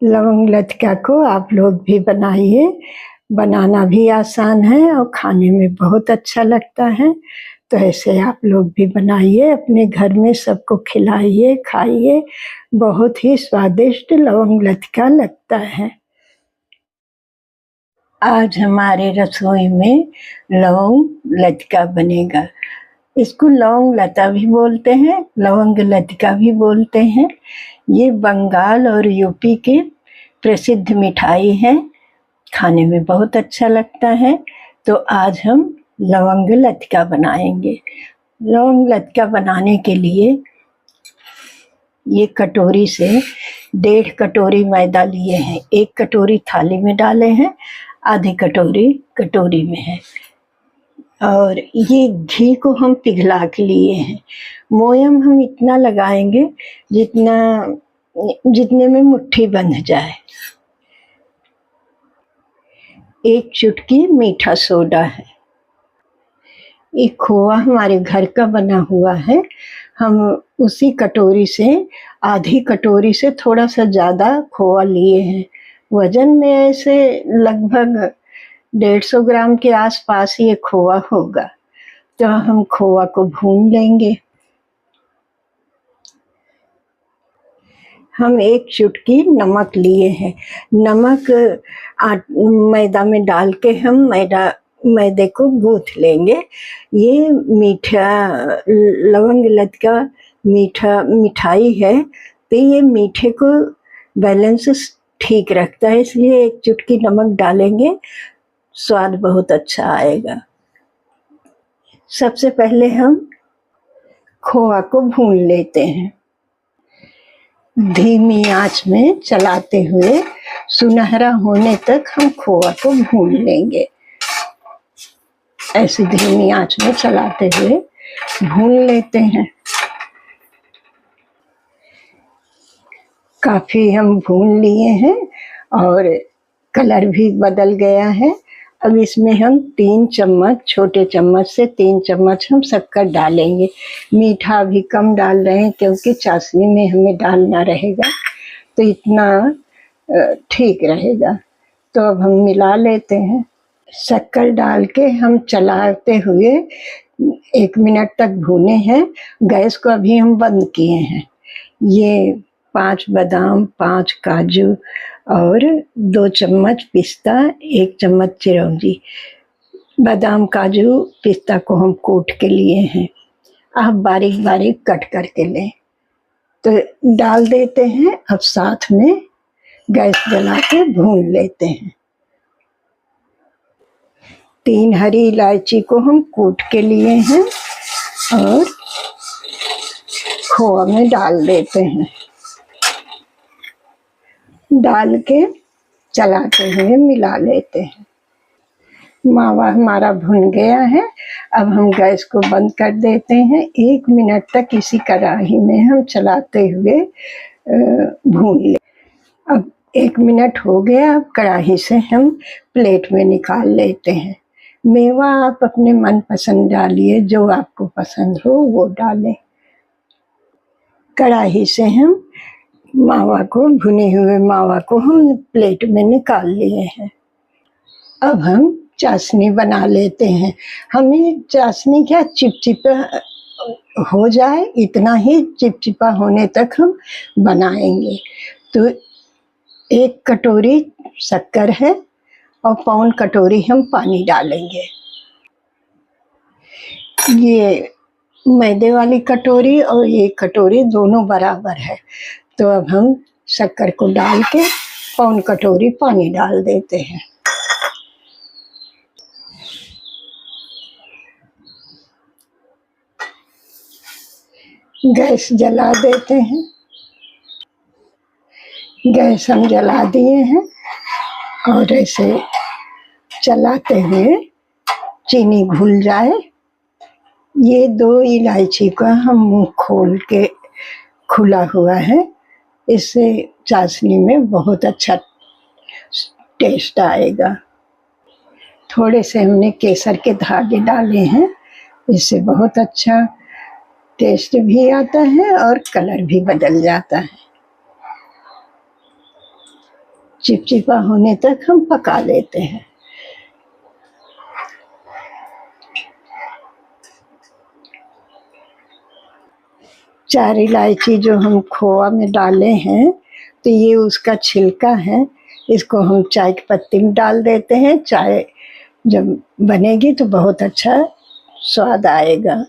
लवंग लतिका को आप लोग भी बनाइए। बनाना भी आसान है और खाने में बहुत अच्छा लगता है। तो ऐसे आप लोग भी बनाइए, अपने घर में सबको खिलाइए, खाइए। बहुत ही स्वादिष्ट लवंग लतिका लगता है। आज हमारे रसोई में लवंग लतिका बनेगा। इसको लौंग लता भी बोलते हैं, लवंग लतिका भी बोलते हैं। ये बंगाल और यूपी की प्रसिद्ध मिठाई है, खाने में बहुत अच्छा लगता है। तो आज हम लवंग लतिका बनाएंगे। लवंग लतिका बनाने के लिए ये कटोरी से 1.5 कटोरी मैदा लिए हैं। 1 कटोरी थाली में डाले हैं, आधी कटोरी कटोरी में है। और ये घी को हम पिघला के लिए हैं। मोयम हम इतना लगाएंगे जितने में मुट्ठी बंध जाए। 1 चुटकी मीठा सोडा है। ये खोआ हमारे घर का बना हुआ है। हम उसी कटोरी से आधी कटोरी से थोड़ा सा ज़्यादा खोआ लिए हैं। वजन में ऐसे लगभग 150 ग्राम के आसपास ये खोआ होगा। तो हम खोआ को भून लेंगे। हम 1 चुटकी नमक लिए हैं। नमक मैदा में डाल के हम मैदे को गूँथ लेंगे। ये मीठा लवंग लतिका मिठाई है, तो ये मीठे को बैलेंस ठीक रखता है, इसलिए 1 चुटकी नमक डालेंगे, स्वाद बहुत अच्छा आएगा। सबसे पहले हम खोआ को भून लेते हैं। धीमी आंच में चलाते हुए सुनहरा होने तक हम खोआ को भून लेंगे। ऐसे धीमी आंच में चलाते हुए भून लेते हैं। काफी हम भून लिए हैं और कलर भी बदल गया है। अब इसमें हम 3 चम्मच, छोटे चम्मच से 3 चम्मच हम शक्कर डालेंगे। मीठा भी कम डाल रहे हैं क्योंकि चाशनी में हमें डालना रहेगा, तो इतना ठीक रहेगा। तो अब हम मिला लेते हैं। शक्कर डाल के हम चलाते हुए 1 मिनट तक भूने हैं। गैस को अभी हम बंद किए हैं। ये 5 बादाम, 5 काजू और 2 चम्मच पिस्ता, 1 चम्मच चिरौंजी। बादाम, काजू, पिस्ता को हम कूट के लिए हैं। आप बारीक बारीक कट करके लें। तो डाल देते हैं। अब साथ में गैस जला के भून लेते हैं। 3 हरी इलायची को हम कूट के लिए हैं और खोआ में डाल देते हैं। डाल के चलाते हुए मिला लेते हैं। मावा हमारा भुन गया है। अब हम गैस को बंद कर देते हैं। 1 मिनट तक इसी कढ़ाई में हम चलाते हुए भून ले। अब 1 मिनट हो गया। अब कढ़ाई से हम प्लेट में निकाल लेते हैं। मेवा आप अपने मन पसंद डालिए, जो आपको पसंद हो वो डालें। कढ़ाई से हम भुने हुए मावा को हम प्लेट में निकाल लिए हैं। अब हम चाशनी बना लेते हैं। हमें चाशनी क्या चिपचिपा हो जाए, इतना ही चिपचिपा होने तक हम बनाएंगे। तो 1 कटोरी शक्कर है और 1.25 कटोरी हम पानी डालेंगे। ये मैदे वाली कटोरी और ये कटोरी दोनों बराबर है। तो अब हम शक्कर को डाल के 1.25 कटोरी पानी डाल देते हैं। गैस जला देते हैं। गैस हम जला दिए हैं और ऐसे चलाते हुए चीनी घुल जाए। ये 2 इलायची का हम मुंह खोल के खुला हुआ है। इससे चाशनी में बहुत अच्छा टेस्ट आएगा। थोड़े से हमने केसर के धागे डाले हैं, इससे बहुत अच्छा टेस्ट भी आता है और कलर भी बदल जाता है। चिपचिपा होने तक हम पका लेते हैं। चार इलायची जो हम खोआ में डाले हैं, तो ये उसका छिलका है, इसको हम चाय की पत्ती में डाल देते हैं। चाय जब बनेगी तो बहुत अच्छा स्वाद आएगा।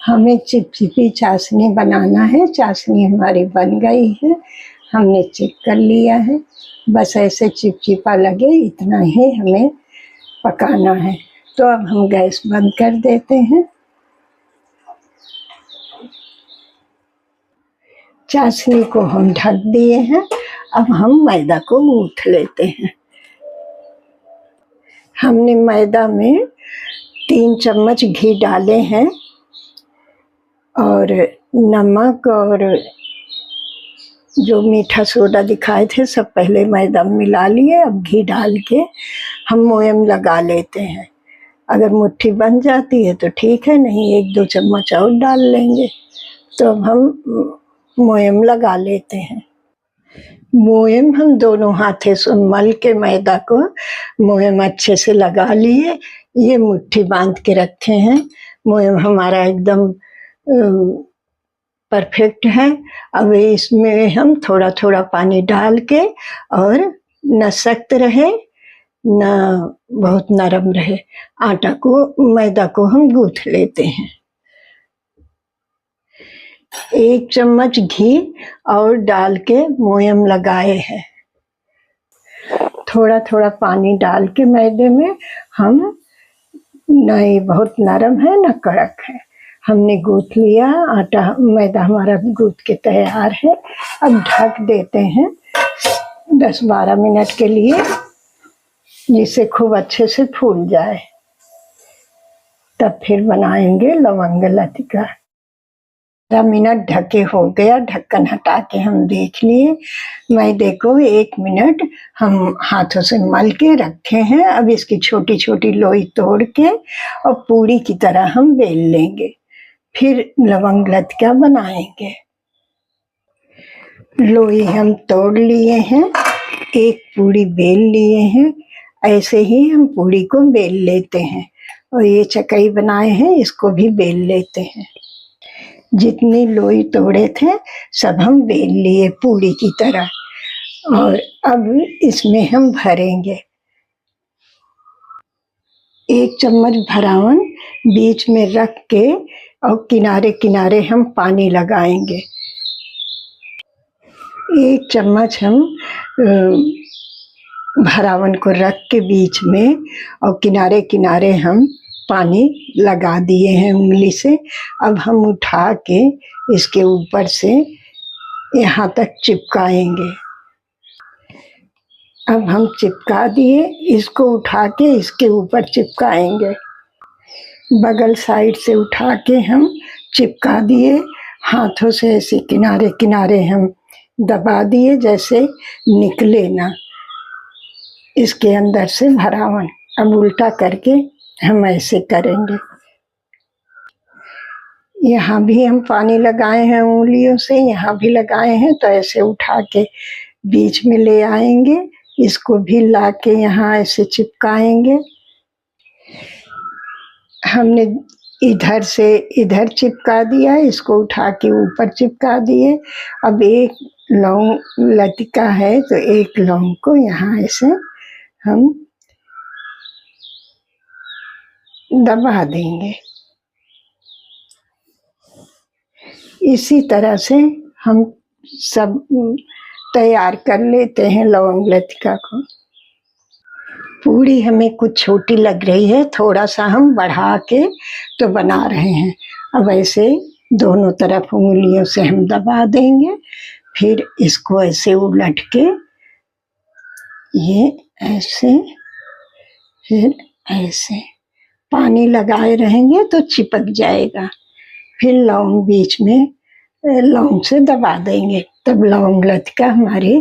हमें चिपचिपी चाशनी बनाना है। चाशनी हमारी बन गई है, हमने चेक कर लिया है। बस ऐसे चिपचिपा लगे इतना ही हमें पकाना है। तो अब हम गैस बंद कर देते हैं। चाशनी को हम ढक दिए हैं। अब हम मैदा को गूंथ लेते हैं। हमने मैदा में 3 चम्मच घी डाले हैं और नमक और जो मीठा सोडा दिखाए थे सब पहले मैदा में मिला लिए। अब घी डाल के हम मोयम लगा लेते हैं। अगर मुट्ठी बन जाती है तो ठीक है, नहीं 1-2 चम्मच और डाल लेंगे। तो अब हम मोयम लगा लेते हैं। मोयम हम दोनों हाथों से मल के मैदा को मोयम अच्छे से लगा लिए। ये मुट्ठी बांध के रखे हैं। मोयम हमारा एकदम परफेक्ट है। अब इसमें हम थोड़ा थोड़ा पानी डाल के, और न सख्त रहे न बहुत नरम रहे, आटा को मैदा को हम गूंथ लेते हैं। 1 चम्मच घी और डाल के मोयम लगाए हैं। थोड़ा थोड़ा पानी डाल के मैदे में हम, न ये बहुत नरम है न कड़क है, हमने गूंथ लिया आटा। मैदा हमारा गूंथ के तैयार है। अब ढक देते हैं 10-12 मिनट के लिए, जिससे खूब अच्छे से फूल जाए। तब फिर बनाएंगे लवंग लतिका। 10 मिनट ढके हो गया। ढक्कन हटा के हम देख लिए। मैदे को 1 मिनट हम हाथों से मल के रखे हैं। अब इसकी छोटी छोटी लोई तोड़ के और पूरी की तरह हम बेल लेंगे। फिर लवंग लतिका बनाएंगे। लोई हम तोड़ लिए हैं, एक पूरी बेल लिए हैं। ऐसे ही हम पूरी को बेल लेते हैं। और ये चकई बनाए हैं, इसको भी बेल लेते हैं। जितनी लोई तोड़े थे सब हम बेल लिए पूरी की तरह। और अब इसमें हम भरेंगे। 1 चम्मच भरावन बीच में रख के और किनारे किनारे हम पानी लगाएंगे। 1 चम्मच हम भरावन को रख के बीच में, और किनारे किनारे हम पानी लगा दिए हैं उंगली से। अब हम उठा के इसके ऊपर से यहाँ तक चिपकाएंगे। अब हम चिपका दिए, इसको उठा के इसके ऊपर चिपकाएंगे। बगल साइड से उठा के हम चिपका दिए। हाथों से ऐसे किनारे किनारे हम दबा दिए, जैसे निकले ना इसके अंदर से भरावन। अब उल्टा करके हम ऐसे करेंगे। यहाँ भी हम पानी लगाए हैं उंगलियों से, यहाँ भी लगाए हैं। तो ऐसे उठा के बीच में ले आएंगे, इसको भी ला के यहाँ ऐसे चिपकाएंगे। हमने इधर से इधर चिपका दिया, इसको उठा के ऊपर चिपका दिए। अब एक लौंग लतिका है तो एक लौंग को यहाँ ऐसे हम दबा देंगे। इसी तरह से हम सब तैयार कर लेते हैं लौंग लतिका को। पूरी हमें कुछ छोटी लग रही है, थोड़ा सा हम बढ़ा के तो बना रहे हैं। अब ऐसे दोनों तरफ उंगलियों से हम दबा देंगे। फिर इसको ऐसे उलट के ये ऐसे, फिर ऐसे पानी लगाए रहेंगे तो चिपक जाएगा। फिर लौंग बीच में लौंग से दबा देंगे, तब लौंग लतिका हमारी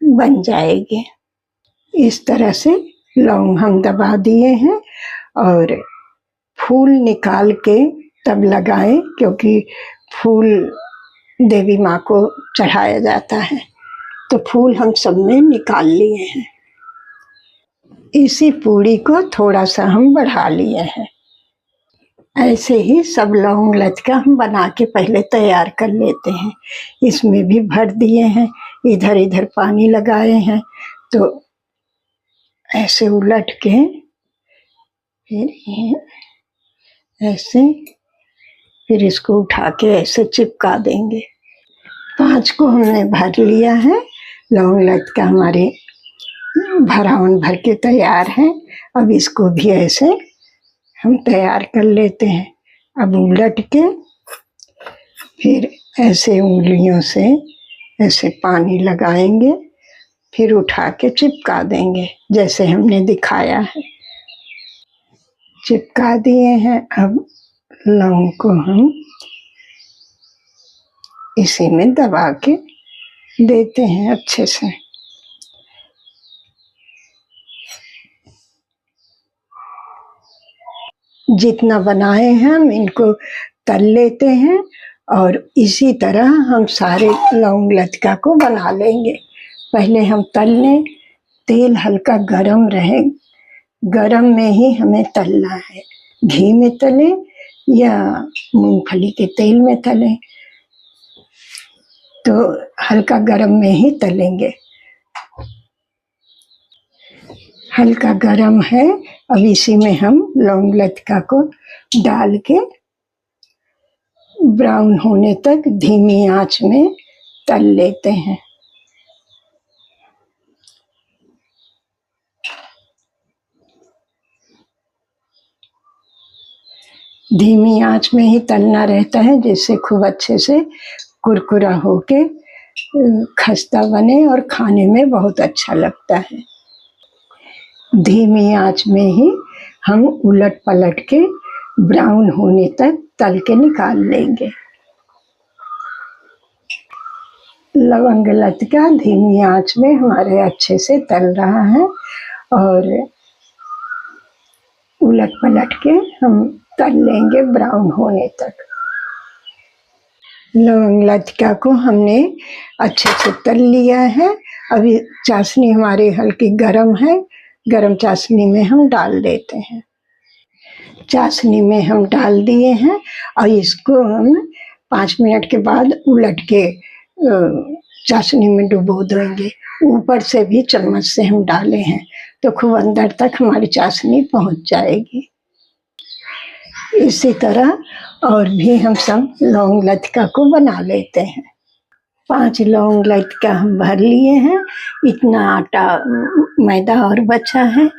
बन जाएगी। इस तरह से लौंग हम दबा दिए हैं। और फूल निकाल के तब लगाएं, क्योंकि फूल देवी माँ को चढ़ाया जाता है। तो फूल हम सब में निकाल लिए हैं। इसी पूड़ी को थोड़ा सा हम बढ़ा लिए हैं। ऐसे ही सब लौंग लचका हम बना के पहले तैयार कर लेते हैं। इसमें भी भर दिए हैं, इधर इधर पानी लगाए हैं, तो ऐसे उलट के फिर ऐसे, फिर इसको उठा के ऐसे चिपका देंगे। 5 को हमने भर लिया है। लौंग लचका हमारे भरावन भर के तैयार है। अब इसको भी ऐसे हम तैयार कर लेते हैं। अब उलट के फिर ऐसे उंगलियों से ऐसे पानी लगाएंगे, फिर उठा के चिपका देंगे जैसे हमने दिखाया है। चिपका दिए हैं। अब लौंग को हम इसी में दबा के देते हैं अच्छे से। जितना बनाए हैं हम इनको तल लेते हैं और इसी तरह हम सारे लौंग लचका को बना लेंगे। पहले हम तल लें, तेल हल्का गरम रहे, गरम में ही हमें तलना है। घी में तलें या मूंगफली के तेल में तलें, तो हल्का गरम में ही तलेंगे। हल्का गरम है। अब इसी में हम लौंग लचका को डाल के ब्राउन होने तक धीमी आंच में तल लेते हैं। धीमी आंच में ही तलना रहता है, जिससे खूब अच्छे से कुरकुरा होके खस्ता बने और खाने में बहुत अच्छा लगता है। धीमी आंच में ही हम उलट पलट के ब्राउन होने तक तल के निकाल लेंगे। लवंग लचका धीमी आंच में हमारे अच्छे से तल रहा है और उलट पलट के हम तल लेंगे ब्राउन होने तक। लवंग लचका को हमने अच्छे से तल लिया है। अभी चाशनी हमारी हल्की गरम है, गरम चाशनी में हम डाल देते हैं। चाशनी में हम डाल दिए हैं और इसको हम 5 मिनट के बाद उलट के चाशनी में डुबो देंगे। ऊपर से भी चम्मच से हम डाले हैं तो खूब अंदर तक हमारी चाशनी पहुंच जाएगी। इसी तरह और भी हम सब लौंग लचका को बना लेते हैं। 5 लौंग लचका हम भर लिए हैं। इतना आटा मैदा और बचा है।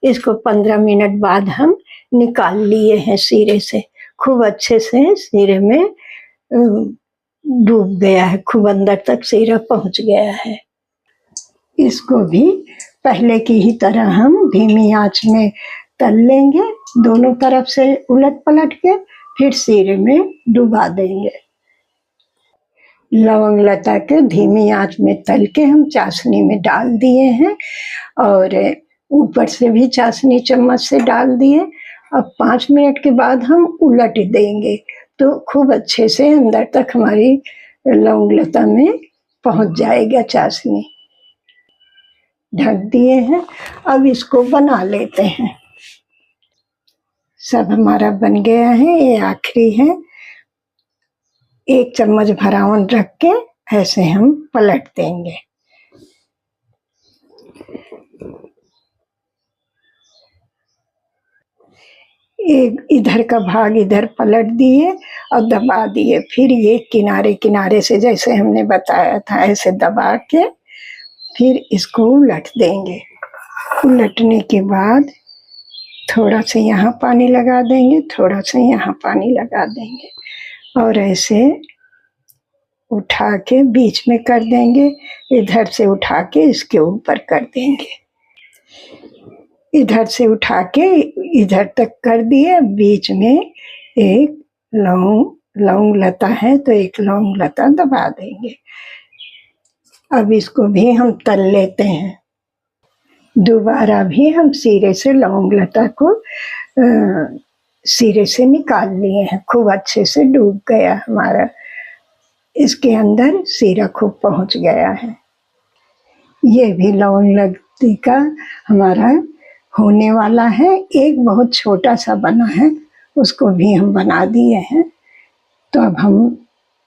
इसको 15 मिनट बाद हम निकाल लिए हैं सिरे से। खूब अच्छे से सिरे में डूब गया है, खूब अंदर तक सिरा पहुंच गया है। इसको भी पहले की ही तरह हम धीमी आंच में तल लेंगे, दोनों तरफ से उलट पलट के, फिर सिरे में डुबा देंगे। लवंग लता के धीमी आंच में तल के हम चाशनी में डाल दिए हैं और ऊपर से भी चाशनी चम्मच से डाल दिए। अब 5 मिनट के बाद हम उलट देंगे तो खूब अच्छे से अंदर तक हमारी लौंग लता में पहुंच जाएगा चाशनी। ढक दिए हैं। अब इसको बना लेते हैं। सब हमारा बन गया है। ये आखिरी है। 1 चम्मच भरावन रख के ऐसे हम पलट देंगे। एक इधर का भाग इधर पलट दिए और दबा दिए। फिर ये किनारे किनारे से जैसे हमने बताया था ऐसे दबा के फिर इसको उलट देंगे। उलटने के बाद थोड़ा सा यहाँ पानी लगा देंगे, थोड़ा सा यहाँ पानी लगा देंगे और ऐसे उठा के बीच में कर देंगे। इधर से उठा के इसके ऊपर कर देंगे। इधर से उठा के इधर तक कर दिए। बीच में एक लौंग लता है तो एक लौंग लता दबा देंगे। अब इसको भी हम तल लेते हैं। दोबारा भी हम सिरे से लौंग लता को सिरे से निकाल लिए हैं। खूब अच्छे से डूब गया हमारा, इसके अंदर सिरा खूब पहुंच गया है। ये भी लौंग लत्ती का हमारा होने वाला है। एक बहुत छोटा सा बना है, उसको भी हम बना दिए हैं। तो अब हम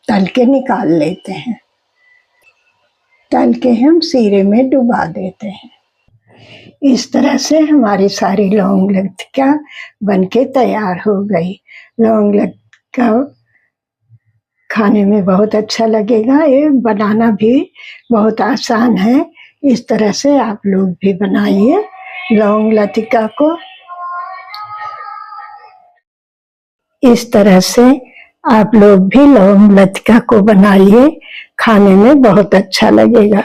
तल के निकाल लेते हैं। तल के हम सीरे में डुबा देते हैं। इस तरह से हमारी सारी लौंग लत्तियाँ बनके तैयार हो गई। लौंग लत्तियाँ खाने में बहुत अच्छा लगेगा। ये बनाना भी बहुत आसान है। इस तरह से आप लोग भी बनाइए लौंग लतिका को। इस तरह से आप लोग भी लौंग लतिका को बनाइए, खाने में बहुत अच्छा लगेगा।